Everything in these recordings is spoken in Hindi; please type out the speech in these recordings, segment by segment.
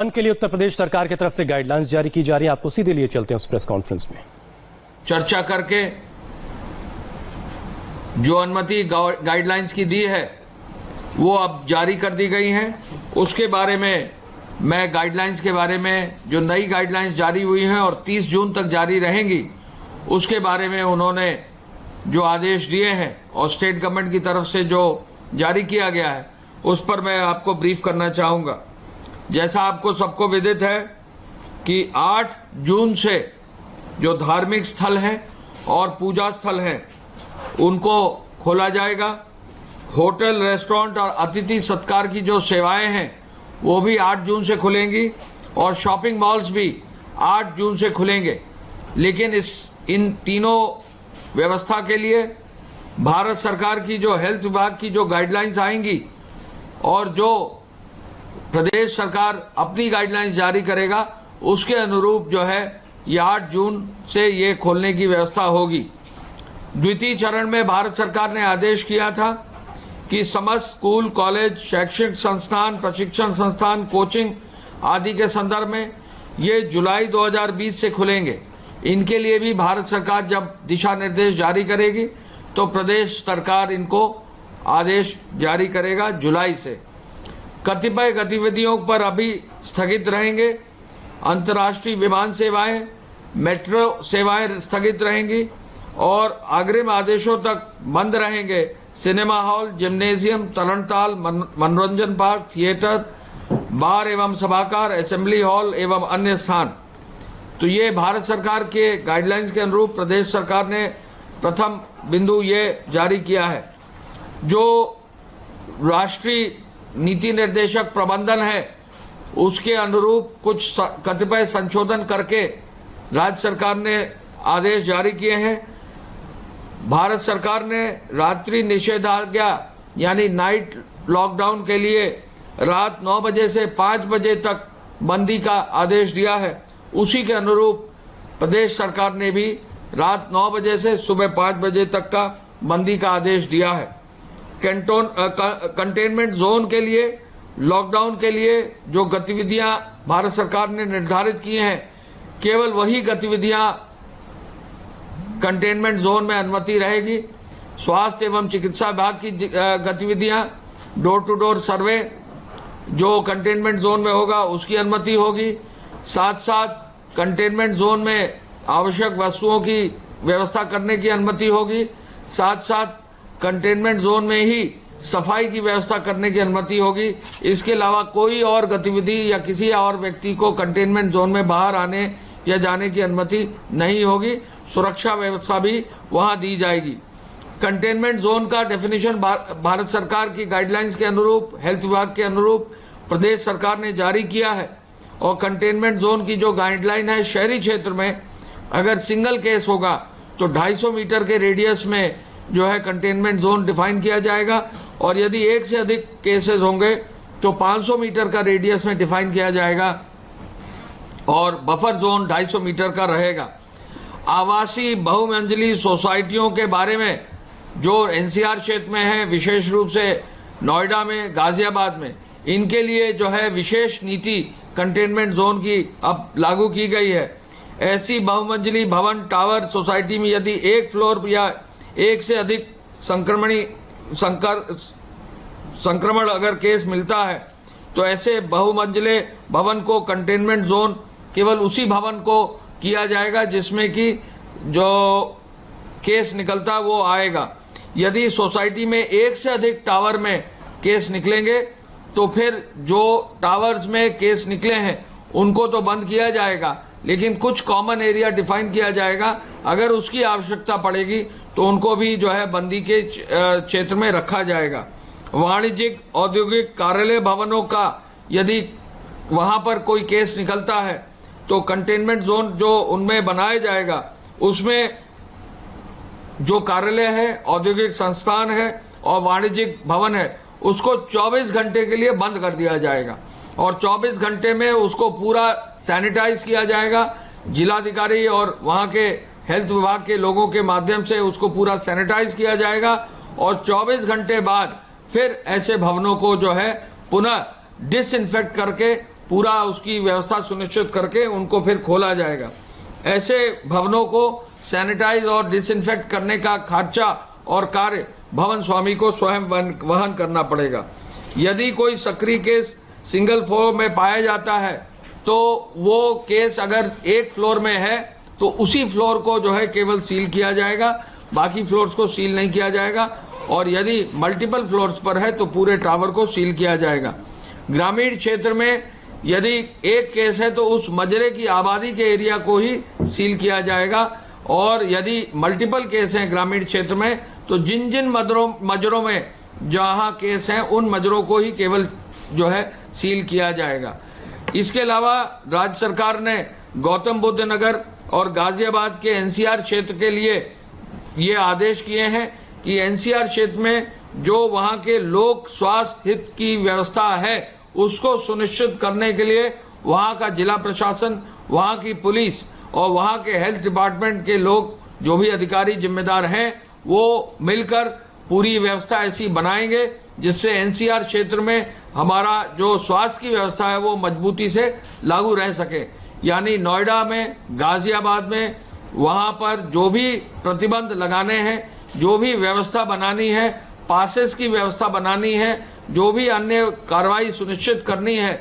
के लिए उत्तर प्रदेश सरकार की तरफ से गाइडलाइंस जारी की जा रही है। आपको सीधे लिए चलते हैं उस प्रेस कॉन्फ्रेंस में। चर्चा करके जो अनुमति गाइडलाइंस की दी है वो अब जारी कर दी गई है। उसके बारे में मैं गाइडलाइंस के बारे में जो नई गाइडलाइंस जारी हुई हैं और 30 जून तक जारी रहेंगी उसके बारे में उन्होंने जो आदेश दिए हैं और स्टेट गवर्नमेंट की तरफ से जो जारी किया गया है उस पर मैं आपको ब्रीफ करना चाहूँगा। जैसा आपको सबको विदित है कि 8 जून से जो धार्मिक स्थल हैं और पूजा स्थल हैं उनको खोला जाएगा। होटल, रेस्टोरेंट और अतिथि सत्कार की जो सेवाएं हैं वो भी 8 जून से खुलेंगी और शॉपिंग मॉल्स भी 8 जून से खुलेंगे। लेकिन इन तीनों व्यवस्था के लिए भारत सरकार की जो हेल्थ विभाग की जो गाइडलाइंस आएंगी और जो प्रदेश सरकार अपनी गाइडलाइंस जारी करेगा उसके अनुरूप जो है ये 8 जून से ये खोलने की व्यवस्था होगी। द्वितीय चरण में भारत सरकार ने आदेश किया था कि समस्त स्कूल, कॉलेज, शैक्षिक संस्थान, प्रशिक्षण संस्थान, कोचिंग आदि के संदर्भ में ये जुलाई 2020 से खुलेंगे। इनके लिए भी भारत सरकार जब दिशा निर्देश जारी करेगी तो प्रदेश सरकार इनको आदेश जारी करेगा जुलाई से। कतिपय गतिविधियों पर अभी स्थगित रहेंगे। अंतर्राष्ट्रीय विमान सेवाएं, मेट्रो सेवाएं स्थगित रहेंगी और अग्रिम आदेशों तक बंद रहेंगे सिनेमा हॉल, जिम्नेजियम, तरणताल, मनोरंजन पार्क, थिएटर, बार एवं सभागार, असेंबली हॉल एवं अन्य स्थान। तो ये भारत सरकार के गाइडलाइंस के अनुरूप प्रदेश सरकार ने प्रथम बिंदु ये जारी किया है। जो राष्ट्रीय नीति निर्देशक प्रबंधन है उसके अनुरूप कुछ कतिपय संशोधन करके राज्य सरकार ने आदेश जारी किए हैं। भारत सरकार ने रात्रि निषेधाज्ञा यानी नाइट लॉकडाउन के लिए रात 9 बजे से 5 बजे तक बंदी का आदेश दिया है। उसी के अनुरूप प्रदेश सरकार ने भी रात 9 बजे से सुबह 5 बजे तक का बंदी का आदेश दिया है। कंटेनमेंट जोन के लिए, लॉकडाउन के लिए जो गतिविधियां भारत सरकार ने निर्धारित की हैं केवल वही गतिविधियां कंटेनमेंट जोन में अनुमति रहेगी। स्वास्थ्य एवं चिकित्सा विभाग की गतिविधियां, डोर टू डोर सर्वे जो कंटेनमेंट जोन में होगा उसकी अनुमति होगी। साथ साथ कंटेनमेंट जोन में आवश्यक वस्तुओं की व्यवस्था करने की अनुमति होगी। साथ साथ कंटेनमेंट जोन में ही सफाई की व्यवस्था करने की अनुमति होगी। इसके अलावा कोई और गतिविधि या किसी और व्यक्ति को कंटेनमेंट जोन में बाहर आने या जाने की अनुमति नहीं होगी। सुरक्षा व्यवस्था भी वहां दी जाएगी। कंटेनमेंट जोन का डेफिनेशन भारत सरकार की गाइडलाइंस के अनुरूप, हेल्थ विभाग के अनुरूप प्रदेश सरकार ने जारी किया है। और कंटेनमेंट जोन की जो गाइडलाइन है, शहरी क्षेत्र में अगर सिंगल केस होगा तो 250 मीटर के रेडियस में जो है कंटेनमेंट जोन डिफाइन किया जाएगा और यदि एक से अधिक केसेस होंगे तो 500 मीटर का रेडियस में डिफाइन किया जाएगा और बफर जोन 250 मीटर का रहेगा। आवासीय बहुमंजिली सोसाइटियों के बारे में जो एनसीआर क्षेत्र में है, विशेष रूप से नोएडा में, गाजियाबाद में, इनके लिए जो है विशेष नीति कंटेनमेंट जोन की अब लागू की गई है। ऐसी बहुमंजिली भवन, टावर सोसाइटी में यदि एक फ्लोर या एक से अधिक संक्रमण अगर केस मिलता है तो ऐसे बहुमंजिले भवन को कंटेनमेंट जोन केवल उसी भवन को किया जाएगा जिसमें कि जो केस निकलता वो आएगा। यदि सोसाइटी में एक से अधिक टावर में केस निकलेंगे तो फिर जो टावर्स में केस निकले हैं उनको तो बंद किया जाएगा, लेकिन कुछ कॉमन एरिया डिफाइन किया जाएगा। अगर उसकी आवश्यकता पड़ेगी तो उनको भी जो है बंदी के क्षेत्र में रखा जाएगा। वाणिज्यिक, औद्योगिक, कार्यालय भवनों का यदि वहां पर कोई केस निकलता है तो कंटेनमेंट जोन जो उनमें बनाया जाएगा उसमें जो कार्यालय है, औद्योगिक संस्थान है और वाणिज्यिक भवन है उसको 24 घंटे के लिए बंद कर दिया जाएगा और 24 घंटे में उसको पूरा सैनिटाइज किया जाएगा। जिलाधिकारी और वहां के हेल्थ विभाग के लोगों के माध्यम से उसको पूरा सैनिटाइज किया जाएगा और 24 घंटे बाद फिर ऐसे भवनों को जो है पुनः डिसइंफेक्ट करके पूरा उसकी व्यवस्था सुनिश्चित करके उनको फिर खोला जाएगा। ऐसे भवनों को सैनिटाइज और डिसइंफेक्ट करने का खर्चा और कार्य भवन स्वामी को स्वयं वहन करना पड़ेगा। यदि कोई सक्रिय केस सिंगल फ्लोर में पाया जाता है तो वो केस अगर एक फ्लोर में है तो उसी फ्लोर को जो है केवल सील किया जाएगा, बाकी फ्लोर्स को सील नहीं किया जाएगा। और यदि मल्टीपल फ्लोर्स पर है तो पूरे टावर को सील किया जाएगा। ग्रामीण क्षेत्र में यदि एक केस है तो उस मजरे की आबादी के एरिया को ही सील किया जाएगा। और यदि मल्टीपल केस हैं ग्रामीण क्षेत्र में तो जिन जिन मजरों में जहां केस हैं उन मजरों को ही केवल जो है सील किया जाएगा। इसके अलावा राज्य सरकार ने गौतम बुद्ध नगर और गाजियाबाद के एनसीआर क्षेत्र के लिए ये आदेश किए हैं कि एनसीआर क्षेत्र में जो वहां के लोक स्वास्थ्य हित की व्यवस्था है उसको सुनिश्चित करने के लिए वहां का जिला प्रशासन, वहां की पुलिस और वहां के हेल्थ डिपार्टमेंट के लोग जो भी अधिकारी जिम्मेदार हैं वो मिलकर पूरी व्यवस्था ऐसी बनाएंगे जिससे एनसीआर क्षेत्र में हमारा जो स्वास्थ्य की व्यवस्था है वो मजबूती से लागू रह सके। यानी नोएडा में, गाजियाबाद में, वहां पर जो भी प्रतिबंध लगाने हैं, जो भी व्यवस्था बनानी है, पासेस की व्यवस्था बनानी है, जो भी अन्य कार्रवाई सुनिश्चित करनी है,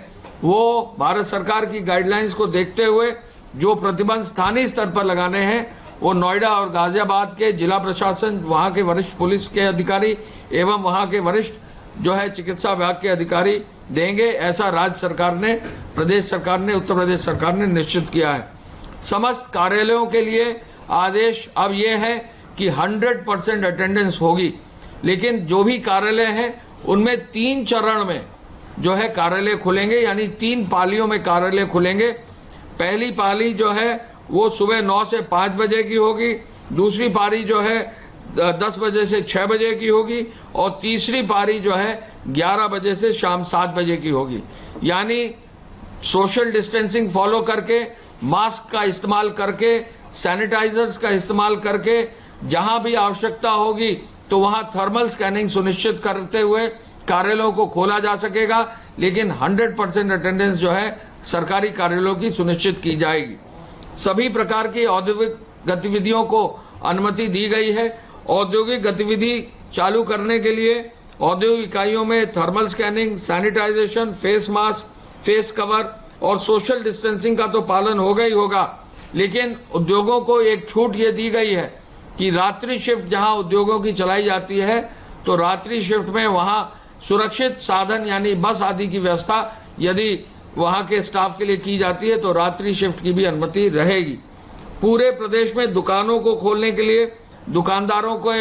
वो भारत सरकार की गाइडलाइंस को देखते हुए जो प्रतिबंध स्थानीय स्तर पर लगाने हैं वो नोएडा और गाजियाबाद के जिला प्रशासन, वहां के वरिष्ठ पुलिस के अधिकारी एवं वहां के वरिष्ठ जो है चिकित्सा विभाग के अधिकारी देंगे। ऐसा राज्य सरकार ने, प्रदेश सरकार ने, उत्तर प्रदेश सरकार ने निश्चित किया है। समस्त कार्यालयों के लिए आदेश अब ये है कि 100% अटेंडेंस होगी, लेकिन जो भी कार्यालय हैं उनमें 3 चरण में जो है कार्यालय खुलेंगे, यानी 3 पालियों में कार्यालय खुलेंगे। पहली पाली जो है वो सुबह 9 से 5 बजे की होगी, दूसरी पारी जो है 10 बजे से 6 बजे की होगी और तीसरी पारी जो है 11 बजे से शाम 7 बजे की होगी। यानी सोशल डिस्टेंसिंग फॉलो करके, मास्क का इस्तेमाल करके, सैनिटाइजर्स का इस्तेमाल करके, जहां भी आवश्यकता होगी तो वहां थर्मल स्कैनिंग सुनिश्चित करते हुए कार्यालयों को खोला जा सकेगा। लेकिन 100% अटेंडेंस जो है सरकारी कार्यालयों की सुनिश्चित की जाएगी। सभी प्रकार की औद्योगिक गतिविधियों को अनुमति दी गई है। औद्योगिक गतिविधि चालू करने के लिए औद्योगिक इकाइयों में thermal scanning, sanitisation, face mask, face cover और सोशल डिस्टेंसिंग का तो पालन होगा ही होगा, लेकिन उद्योगों को एक छूट ये दी गई है कि रात्रि शिफ्ट जहां उद्योगों की चलाई जाती है तो रात्रि शिफ्ट में वहां सुरक्षित साधन यानी बस आदि की व्यवस्था यदि वहां के स्टाफ के लिए की जाती है तो रात्रि शिफ्ट की भी अनुमति रहेगी। पूरे प्रदेश में दुकानों को खोलने के लिए दुकानदारों को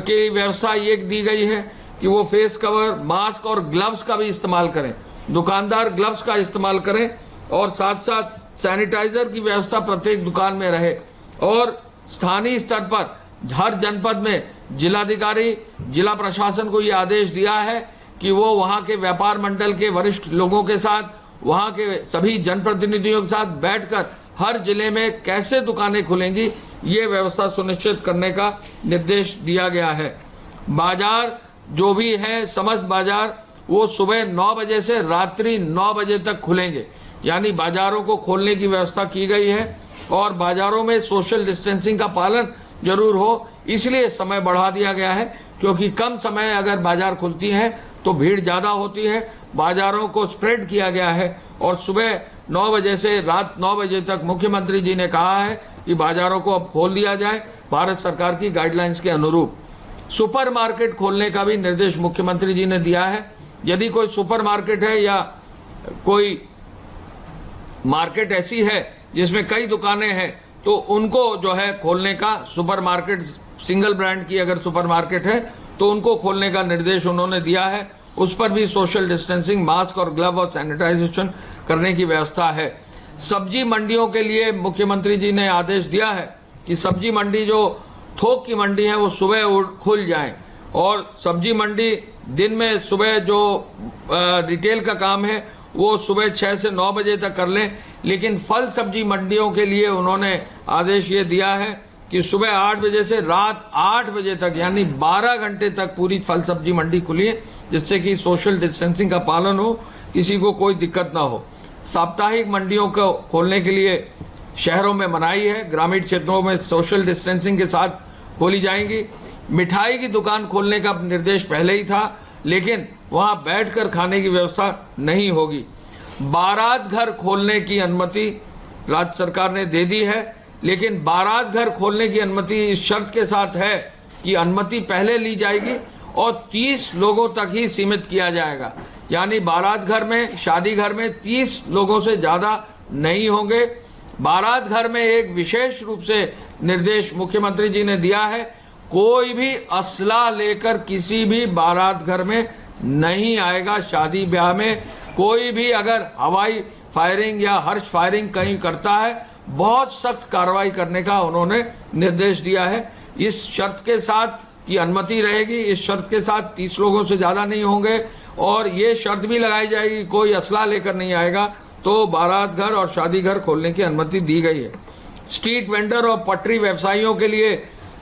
की व्यवस्था ये दी गई है कि वो फेस कवर, मास्क और ग्लव्स का भी इस्तेमाल करें। दुकानदार ग्लव्स का इस्तेमाल करें और साथ साथ सैनिटाइजर की व्यवस्था प्रत्येक दुकान में रहे। और स्थानीय स्तर पर हर जनपद में जिलाधिकारी, जिला प्रशासन को ये आदेश दिया है कि वो वहां के व्यापार मंडल के वरिष्ठ लोगों के साथ, वहां के सभी जनप्रतिनिधियों के साथ बैठकर हर जिले में कैसे दुकानें खुलेंगी ये व्यवस्था सुनिश्चित करने का निर्देश दिया गया है। बाजार जो भी है, समस्त बाजार वो सुबह 9 बजे से रात्रि 9 बजे तक खुलेंगे, यानी बाजारों को खोलने की व्यवस्था की गई है। और बाजारों में सोशल डिस्टेंसिंग का पालन जरूर हो, इसलिए समय बढ़ा दिया गया है, क्योंकि कम समय अगर बाजार खुलती हैं तो भीड़ ज़्यादा होती है। बाजारों को स्प्रेड किया गया है और सुबह 9 बजे से रात 9 बजे तक मुख्यमंत्री जी ने कहा है कि बाजारों को अब खोल दिया जाए भारत सरकार की गाइडलाइंस के अनुरूप। सुपर मार्केट खोलने का भी निर्देश मुख्यमंत्री जी ने दिया है। यदि कोई सुपर मार्केट है या कोई मार्केट ऐसी है जिसमें कई दुकानें हैं तो उनको जो है खोलने का, सुपर मार्केट सिंगल ब्रांड की अगर सुपर मार्केट है तो उनको खोलने का निर्देश उन्होंने दिया है। उस पर भी सोशल डिस्टेंसिंग, मास्क और ग्लव और सैनिटाइजेशन करने की व्यवस्था है। सब्जी मंडियों के लिए मुख्यमंत्री जी ने आदेश दिया है कि सब्जी मंडी जो थोक की मंडी है वो सुबह खुल जाए और सब्जी मंडी दिन में सुबह जो रिटेल का काम है वो सुबह 6 से 9 बजे तक कर लें। लेकिन फल सब्जी मंडियों के लिए उन्होंने आदेश ये दिया है कि सुबह 8 बजे से रात 8 बजे तक यानी 12 घंटे तक पूरी फल सब्जी मंडी खुली है, जिससे कि सोशल डिस्टेंसिंग का पालन हो, किसी को कोई दिक्कत ना हो। साप्ताहिक मंडियों को खोलने के लिए शहरों में मनाही है। ग्रामीण क्षेत्रों में सोशल डिस्टेंसिंग के साथ खोली जाएंगी। मिठाई की दुकान खोलने का निर्देश पहले ही था, लेकिन वहां बैठकर खाने की व्यवस्था नहीं होगी। बारात घर खोलने की अनुमति राज्य सरकार ने दे दी है, लेकिन बारात घर खोलने की अनुमति इस शर्त के साथ है कि अनुमति पहले ली जाएगी और 30 लोगों तक ही सीमित किया जाएगा। यानी बारात घर में, शादी घर में 30 लोगों से ज्यादा नहीं होंगे। बारात घर में एक विशेष रूप से निर्देश मुख्यमंत्री जी ने दिया है, कोई भी असला लेकर किसी भी बारात घर में नहीं आएगा। शादी ब्याह में कोई भी अगर हवाई फायरिंग या हर्ष फायरिंग कहीं करता है, बहुत सख्त कार्रवाई करने का उन्होंने निर्देश दिया है। इस शर्त के साथ की अनुमति रहेगी, इस शर्त के साथ 30 लोगों से ज्यादा नहीं होंगे और ये शर्त भी लगाई जाएगी कोई असला लेकर नहीं आएगा तो बारात घर और शादी घर खोलने की अनुमति दी गई है। स्ट्रीट वेंडर और पटरी व्यवसायियों के लिए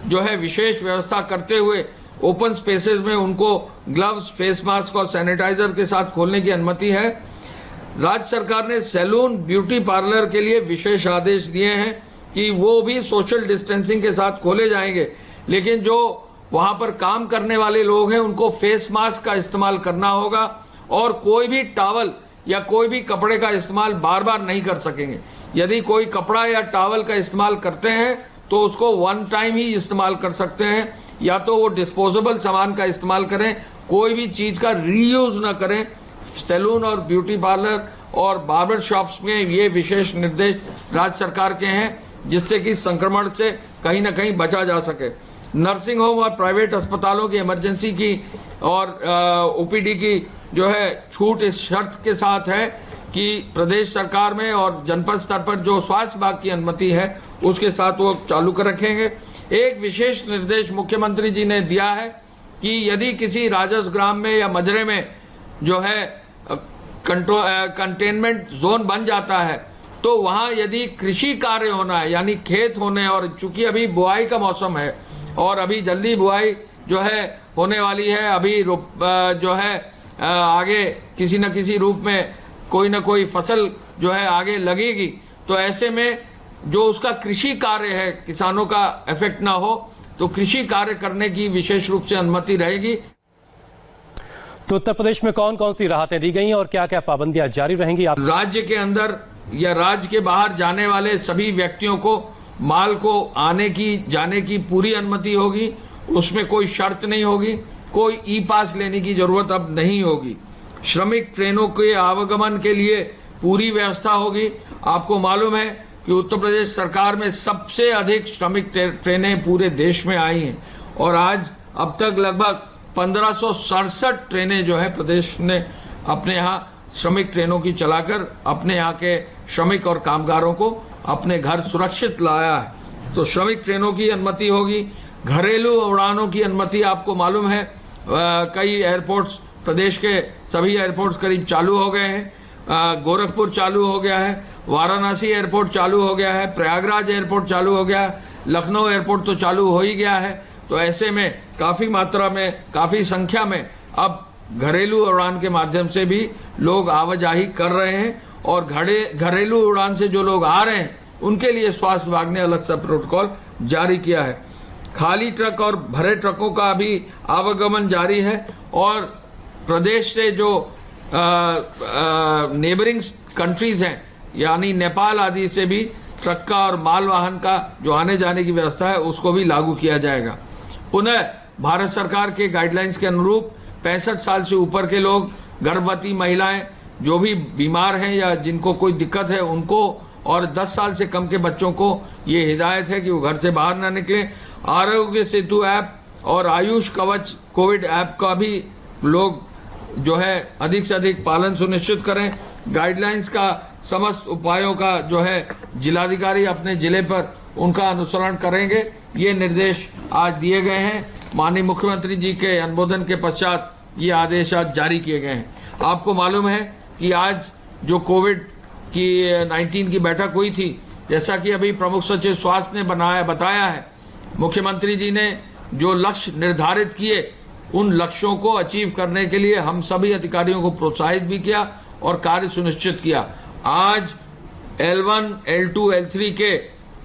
जो है विशेष व्यवस्था करते हुए ओपन स्पेसेस में उनको ग्लव्स, फेस मास्क और सैनिटाइजर के साथ खोलने की अनुमति है। राज्य सरकार ने सैलून, ब्यूटी पार्लर के लिए विशेष आदेश दिए हैं कि वो भी सोशल डिस्टेंसिंग के साथ खोले जाएंगे, लेकिन जो वहां पर काम करने वाले लोग हैं उनको फेस मास्क का इस्तेमाल करना होगा और कोई भी टॉवल या कोई भी कपड़े का इस्तेमाल बार बार नहीं कर सकेंगे। यदि कोई कपड़ा या टॉवल का इस्तेमाल करते हैं तो उसको वन टाइम ही इस्तेमाल कर सकते हैं, या तो वो डिस्पोजेबल सामान का इस्तेमाल करें, कोई भी चीज का रीयूज ना करें। सैलून और ब्यूटी पार्लर और बार्बर शॉप्स में ये विशेष निर्देश राज्य सरकार के हैं, जिससे कि संक्रमण से कहीं ना कहीं बचा जा सके। नर्सिंग होम और प्राइवेट अस्पतालों की इमरजेंसी की और ओपीडी की जो है छूट इस शर्त के साथ है कि प्रदेश सरकार में और जनपद स्तर पर जो स्वास्थ्य विभाग की अनुमति है उसके साथ वो चालू कर रखेंगे। एक विशेष निर्देश मुख्यमंत्री जी ने दिया है कि यदि किसी राजस्व ग्राम में या मजरे में जो है कंटेनमेंट जोन बन जाता है तो वहां यदि कृषि कार्य होना है, यानी खेत होने, और चूंकि अभी बुआई का मौसम है और अभी जल्दी बुआई जो है होने वाली है, अभी जो है आगे किसी न किसी रूप में कोई ना कोई फसल जो है आगे लगेगी, तो ऐसे में जो उसका कृषि कार्य है किसानों का इफेक्ट ना हो, तो कृषि कार्य करने की विशेष रूप से अनुमति रहेगी। तो उत्तर प्रदेश में कौन कौन सी राहतें दी गई और क्या क्या पाबंदियां जारी रहेंगी? आप राज्य के अंदर या राज्य के बाहर जाने वाले सभी व्यक्तियों को माल को आने की जाने की पूरी अनुमति होगी, उसमें कोई शर्त नहीं होगी, कोई ई पास लेने की जरूरत अब नहीं होगी। श्रमिक ट्रेनों के आवागमन के लिए पूरी व्यवस्था होगी। आपको मालूम है कि उत्तर प्रदेश सरकार में सबसे अधिक श्रमिक ट्रेनें पूरे देश में आई हैं और आज अब तक लगभग 1567 ट्रेनें जो है प्रदेश ने अपने यहाँ श्रमिक ट्रेनों की चलाकर अपने यहाँ के श्रमिक और कामगारों को अपने घर सुरक्षित लाया है। तो श्रमिक ट्रेनों की अनुमति होगी। घरेलू उड़ानों की अनुमति आपको मालूम है कई एयरपोर्ट्स, प्रदेश के सभी एयरपोर्ट्स करीब चालू हो गए हैं। गोरखपुर चालू हो गया है, वाराणसी एयरपोर्ट चालू हो गया है, प्रयागराज एयरपोर्ट चालू हो गया है, लखनऊ एयरपोर्ट तो चालू हो ही गया है। तो ऐसे में काफी मात्रा में, काफी संख्या में अब घरेलू उड़ान के माध्यम से भी लोग आवाजाही कर रहे हैं और घरेलू उड़ान से जो लोग आ रहे हैं उनके लिए स्वास्थ्य विभाग ने अलग सा प्रोटोकॉल जारी किया है। खाली ट्रक और भरे ट्रकों का भी आवागमन जारी है और प्रदेश से जो नेबरिंग कंट्रीज हैं यानी नेपाल आदि से भी ट्रक का और माल वाहन का जो आने जाने की व्यवस्था है उसको भी लागू किया जाएगा। पुनः भारत सरकार के गाइडलाइंस के अनुरूप 65 साल से ऊपर के लोग, गर्भवती महिलाएं, जो भी बीमार हैं या जिनको कोई दिक्कत है उनको, और 10 साल से कम के बच्चों को ये हिदायत है कि वो घर से बाहर ना निकलें। आरोग्य सेतु ऐप और आयुष कवच कोविड ऐप का भी लोग जो है अधिक से अधिक पालन सुनिश्चित करें। गाइडलाइंस का समस्त उपायों का जो है जिलाधिकारी अपने जिले पर उनका अनुसरण करेंगे। ये निर्देश आज दिए गए हैं। माननीय मुख्यमंत्री जी के अनुमोदन के पश्चात ये आदेश आज जारी किए गए हैं। आपको मालूम है कि आज जो कोविड की 19 की बैठक हुई थी, जैसा कि अभी प्रमुख सचिव स्वास्थ्य ने बताया है, मुख्यमंत्री जी ने जो लक्ष्य निर्धारित किए उन लक्ष्यों को अचीव करने के लिए हम सभी अधिकारियों को प्रोत्साहित भी किया और कार्य सुनिश्चित किया। आज L1, L2, L3 के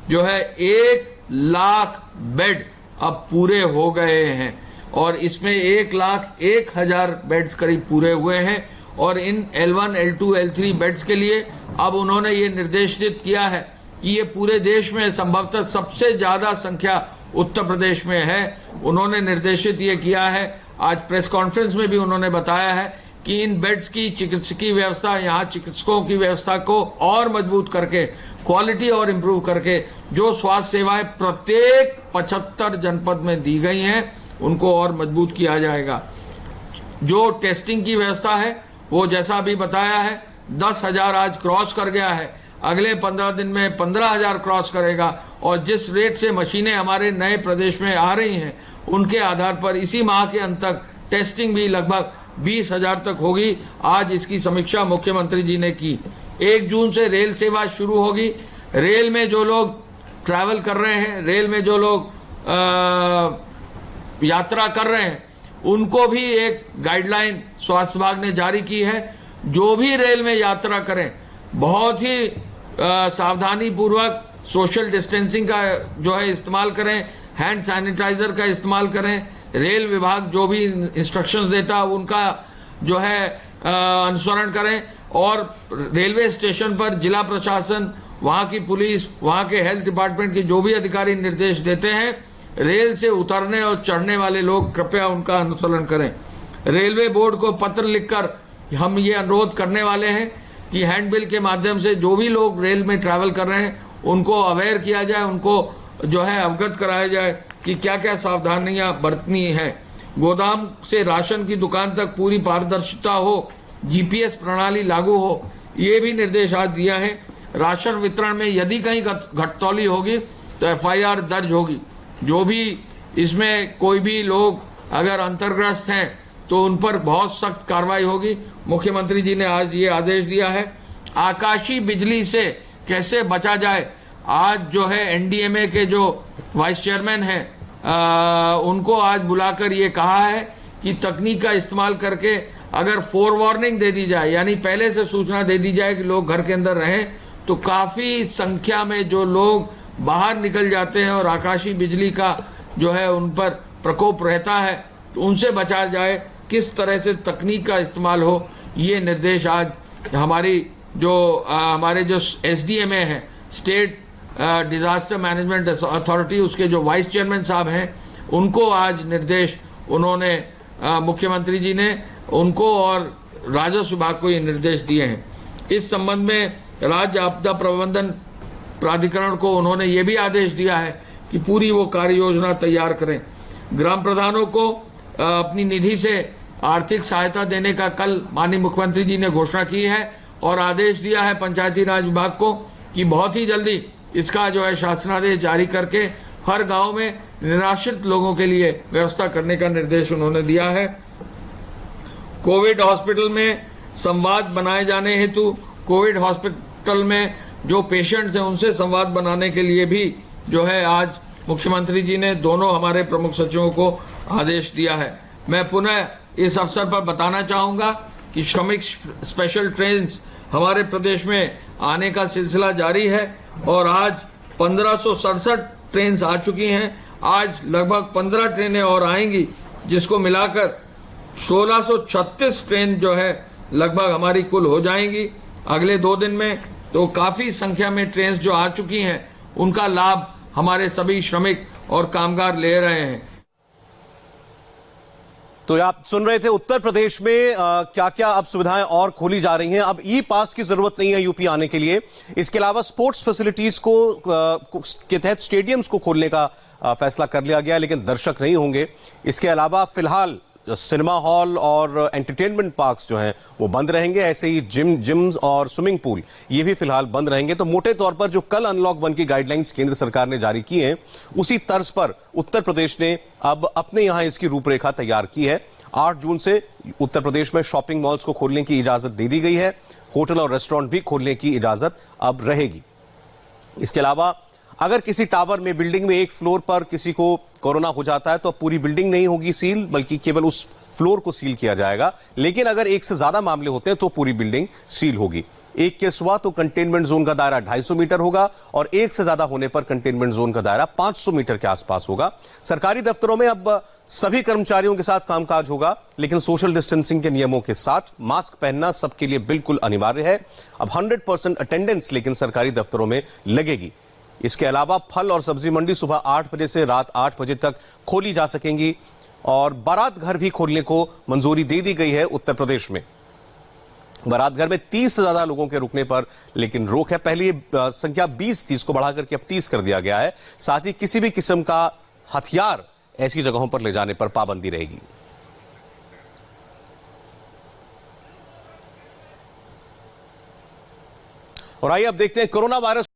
जो है 1 लाख बेड अब पूरे हो गए हैं और इसमें 1,01,000 बेड्स करीब पूरे हुए हैं और इन L1, L2, L3 बेड्स के लिए अब उन्होंने ये निर्देशित किया है कि ये पूरे देश में संभवतः सबसे ज्यादा संख्या उत्तर प्रदेश में है। उन्होंने निर्देशित ये किया है, आज प्रेस कॉन्फ्रेंस में भी उन्होंने बताया है कि इन बेड्स की चिकित्सकीय व्यवस्था, यहाँ चिकित्सकों की व्यवस्था को और मजबूत करके, क्वालिटी और इम्प्रूव करके जो स्वास्थ्य सेवाएं प्रत्येक 75 जनपद में दी गई हैं उनको और मजबूत किया जाएगा। जो टेस्टिंग की व्यवस्था है वो जैसा अभी बताया है 10,000 आज क्रॉस कर गया है, अगले 15 दिन में 15,000 क्रॉस करेगा और जिस रेट से मशीनें हमारे नए प्रदेश में आ रही हैं उनके आधार पर इसी माह के अंत तक टेस्टिंग भी लगभग 20,000 तक होगी। आज इसकी समीक्षा मुख्यमंत्री जी ने की। 1 जून से रेल सेवा शुरू होगी। रेल में जो लोग ट्रैवल कर रहे हैं, रेल में जो लोग यात्रा कर रहे हैं, उनको भी एक गाइडलाइन स्वास्थ्य विभाग ने जारी की है। जो भी रेल में यात्रा करें बहुत ही सावधानी पूर्वक सोशल डिस्टेंसिंग का जो है इस्तेमाल करें, हैंड सैनिटाइजर का इस्तेमाल करें। रेल विभाग जो भी इंस्ट्रक्शंस देता है उनका जो है अनुसरण करें और रेलवे स्टेशन पर जिला प्रशासन, वहां की पुलिस, वहां के हेल्थ डिपार्टमेंट के जो भी अधिकारी निर्देश देते हैं, रेल से उतरने और चढ़ने वाले लोग कृपया उनका अनुसरण करें। रेलवे बोर्ड को पत्र लिखकर हम ये अनुरोध करने वाले हैं कि हैंडबिल के माध्यम से जो भी लोग रेल में ट्रैवल कर रहे हैं उनको अवेयर किया जाए, उनको जो है अवगत कराया जाए कि क्या क्या सावधानियां बरतनी है। गोदाम से राशन की दुकान तक पूरी पारदर्शिता हो, जीपीएस प्रणाली लागू हो, ये भी निर्देश आज दिया है। राशन वितरण में यदि कहीं घटतौली होगी तो एफआईआर दर्ज होगी। जो भी इसमें कोई भी लोग अगर अंतर्ग्रस्त हैं तो उन पर बहुत सख्त कार्रवाई होगी। मुख्यमंत्री जी ने आज ये आदेश दिया है। आकाशीय बिजली से कैसे बचा जाए, आज जो है एनडीएमए के जो वाइस चेयरमैन हैं उनको आज बुलाकर ये कहा है कि तकनीक का इस्तेमाल करके अगर फोरवार्निंग दे दी जाए, यानी पहले से सूचना दे दी जाए कि लोग घर के अंदर रहें, तो काफी संख्या में जो लोग बाहर निकल जाते हैं और आकाशीय बिजली का जो है उन पर प्रकोप रहता है तो उनसे बचा जाए। किस तरह से तकनीक का इस्तेमाल हो, ये निर्देश आज हमारे जो एसडीएमए हैं, स्टेट डिजास्टर मैनेजमेंट अथॉरिटी, उसके जो वाइस चेयरमैन साहब हैं उनको आज निर्देश उन्होंने मुख्यमंत्री जी ने उनको और राजस्व विभाग को ये निर्देश दिए हैं। इस संबंध में राज्य आपदा प्रबंधन प्राधिकरण को उन्होंने ये भी आदेश दिया है कि पूरी वो कार्य योजना तैयार करें। ग्राम प्रधानों को अपनी निधि से आर्थिक सहायता देने का कल माननीय मुख्यमंत्री जी ने घोषणा की है और आदेश दिया है पंचायती राज विभाग को कि बहुत ही जल्दी इसका जो है शासनादेश जारी करके हर गांव में निराश्रित लोगों के लिए व्यवस्था करने का निर्देश उन्होंने दिया है। कोविड हॉस्पिटल में संवाद बनाए जाने हेतु कोविड हॉस्पिटल में जो पेशेंट्स हैं उनसे संवाद बनाने के लिए भी जो है आज मुख्यमंत्री जी ने दोनों हमारे प्रमुख सचिवों को आदेश दिया है। मैं पुनः इस अवसर पर बताना चाहूंगा कि श्रमिक स्पेशल ट्रेन हमारे प्रदेश में आने का सिलसिला जारी है और आज 1567 ट्रेन आ चुकी हैं। आज लगभग 15 ट्रेनें और आएंगी, जिसको मिलाकर 1636 ट्रेन जो है लगभग हमारी कुल हो जाएंगी अगले 2 दिन में। तो काफी संख्या में ट्रेन जो आ चुकी हैं उनका लाभ हमारे सभी श्रमिक और कामगार ले रहे हैं। तो आप सुन रहे थे उत्तर प्रदेश में क्या क्या अब सुविधाएं और खोली जा रही हैं। अब ई पास की जरूरत नहीं है यूपी आने के लिए। इसके अलावा स्पोर्ट्स फैसिलिटीज के तहत स्टेडियम्स को खोलने का फैसला कर लिया गया, लेकिन दर्शक नहीं होंगे। इसके अलावा फिलहाल सिनेमा हॉल और एंटरटेनमेंट पार्क्स जो हैं वो बंद रहेंगे। ऐसे ही जिम्स और स्विमिंग पूल ये भी फिलहाल बंद रहेंगे। तो मोटे तौर पर जो कल अनलॉक 1 की गाइडलाइंस केंद्र सरकार ने जारी की हैं, उसी तर्ज पर उत्तर प्रदेश ने अब अपने यहां इसकी रूपरेखा तैयार की है। 8 जून से उत्तर प्रदेश में शॉपिंग मॉल्स को खोलने की इजाजत दे दी गई है। होटल और रेस्टोरेंट भी खोलने की इजाजत अब रहेगी। इसके अलावा अगर किसी टावर में, बिल्डिंग में एक फ्लोर पर किसी को कोरोना हो जाता है तो पूरी बिल्डिंग नहीं होगी सील, बल्कि केवल उस फ्लोर को सील किया जाएगा। लेकिन अगर एक से ज्यादा मामले होते हैं तो पूरी बिल्डिंग सील होगी। एक केस हुआ तो कंटेनमेंट जोन का दायरा 250 मीटर होगा और एक से ज्यादा होने पर कंटेनमेंट जोन का दायरा 500 मीटर के आसपास होगा। सरकारी दफ्तरों में अब सभी कर्मचारियों के साथ कामकाज होगा, लेकिन सोशल डिस्टेंसिंग के नियमों के साथ मास्क पहनना सबके लिए बिल्कुल अनिवार्य है। अब 100% अटेंडेंस लेकिन सरकारी दफ्तरों में लगेगी। इसके अलावा फल और सब्जी मंडी सुबह 8 बजे से रात 8 बजे तक खोली जा सकेंगी और बारात घर भी खोलने को मंजूरी दे दी गई है उत्तर प्रदेश में। बारात घर में 30 से ज्यादा लोगों के रुकने पर लेकिन रोक है। पहली संख्या 20 थी, इसको बढ़ाकर के अब 30 कर दिया गया है। साथ ही किसी भी किस्म का हथियार ऐसी जगहों पर ले जाने पर पाबंदी रहेगी। और आइए अब देखते हैं कोरोना वायरस